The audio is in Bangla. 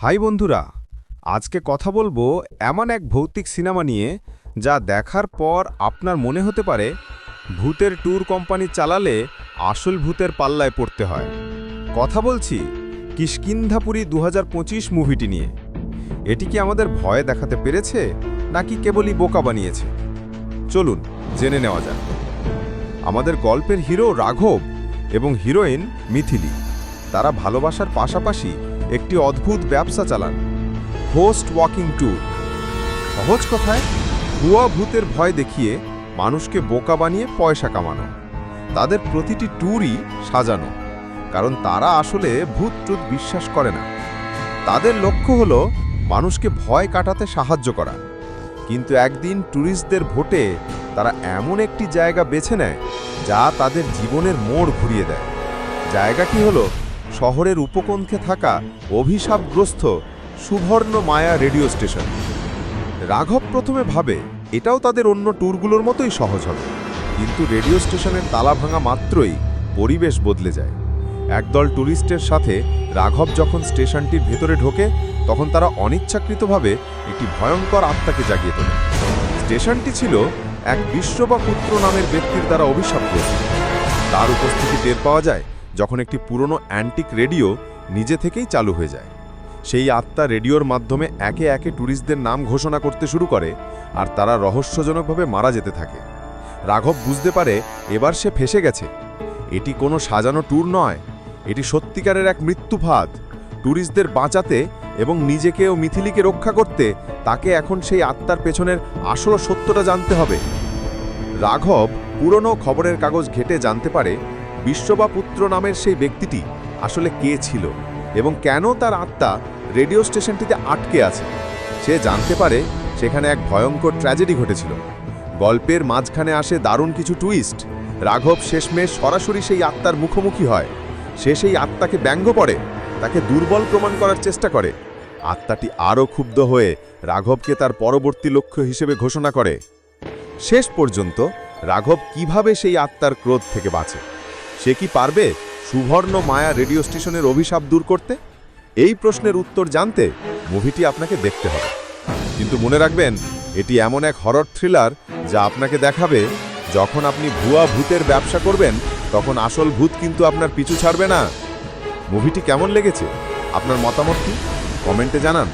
হাই বন্ধুরা, আজকে কথা বলবো এমন এক ভৌতিক সিনেমা নিয়ে যা দেখার পর আপনার মনে হতে পারে ভূতের ট্যুর কোম্পানি চালালে আসল ভূতের পাল্লায় পড়তে হয়। কথা বলছি কিষ্কিন্ধাপুরী 2025 মুভিটি নিয়ে। এটি কি আমাদের ভয় দেখাতে পেরেছে নাকি কেবলই বোকা বানিয়েছে? চলুন জেনে নেওয়া যাক। আমাদের গল্পের হিরো রাঘব এবং হিরোইন মিথিলি, তারা ভালোবাসার পাশাপাশি একটি অদ্ভুত ব্যবসা চালান, হোস্ট ওয়াকিং ট্যুর। সহজ কথায় ভুয়া ভূতের ভয় দেখিয়ে মানুষকে বোকা বানিয়ে পয়সা কামানো। তাদের প্রতিটি ট্যুরই সাজানো, কারণ তারা আসলে ভূত ট্রুত বিশ্বাস করে না। তাদের লক্ষ্য হলো মানুষকে ভয় কাটাতে সাহায্য করা। কিন্তু একদিন ট্যুরিস্টদের ভোটে তারা এমন একটি জায়গা বেছে নেয় যা তাদের জীবনের মোড় ঘুরিয়ে দেয়। জায়গাটি হলো শহরের উপকণ্ঠে থাকা অভিশাপগ্রস্ত সুবর্ণ মায়া রেডিও স্টেশন। রাঘব প্রথমে ভাবে এটাও তাদের অন্য ট্যুরগুলোর মতোই সহজ হবে, কিন্তু রেডিও স্টেশনের তালা ভাঙা মাত্রই পরিবেশ বদলে যায়। একদল ট্যুরিস্টের সাথে রাঘব যখন স্টেশনটির ভেতরে ঢোকে, তখন তারা অনিচ্ছাকৃতভাবে একটি ভয়ঙ্কর আত্মাকে জাগিয়ে তোলে। স্টেশনটি ছিল এক বিশ্ববা পুত্র নামের ব্যক্তির দ্বারা অভিশাপগ্রস্ত। তার উপস্থিতি টের পাওয়া যায় যখন একটি পুরনো অ্যান্টিক রেডিও নিজে থেকেই চালু হয়ে যায়। সেই আত্মা রেডিওর মাধ্যমে একে একে ট্যুরিস্টদের নাম ঘোষণা করতে শুরু করে, আর তারা রহস্যজনকভাবে মারা যেতে থাকে। রাঘব বুঝতে পারে এবার সে ফেঁসে গেছে। এটি কোনো সাজানো ট্যুর নয়, এটি সত্যিকারের এক মৃত্যুফাঁদ। ট্যুরিস্টদের বাঁচাতে এবং নিজেকে ও মিথিলিকে রক্ষা করতে তাকে এখন সেই আত্মার পেছনের আসল সত্যটা জানতে হবে। রাঘব পুরনো খবরের কাগজ ঘেঁটে জানতে পারে বিশ্ববা পুত্র নামের সেই ব্যক্তিটি আসলে কে ছিল এবং কেন তার আত্মা রেডিও স্টেশনটিতে আটকে আছে। সে জানতে পারে সেখানে এক ভয়ঙ্কর ট্র্যাজেডি ঘটেছিল। গল্পের মাঝখানে আসে দারুণ কিছু টুইস্ট। রাঘব শেষমেশ সরাসরি সেই আত্মার মুখোমুখি হয়। সে সেই আত্মাকে ব্যঙ্গ করে, তাকে দুর্বল প্রমাণ করার চেষ্টা করে। আত্মাটি আরও ক্ষুব্ধ হয়ে রাঘবকে তার পরবর্তী লক্ষ্য হিসেবে ঘোষণা করে। শেষ পর্যন্ত রাঘব কিভাবে সেই আত্মার ক্রোধ থেকে বাঁচে? সে কি পারবে সুবর্ণ মায়া রেডিও স্টেশনের অভিশাপ দূর করতে? এই প্রশ্নের উত্তর জানতে মুভিটি আপনাকে দেখতে হবে। কিন্তু মনে রাখবেন, এটি এমন এক হরর থ্রিলার যা আপনাকে দেখাবে যখন আপনি ভুয়া ভূতের ব্যবসা করবেন, তখন আসল ভূত কিন্তু আপনার পিছু ছাড়বে না। মুভিটি কেমন লেগেছে? আপনার মতামত কি? কমেন্টে জানান।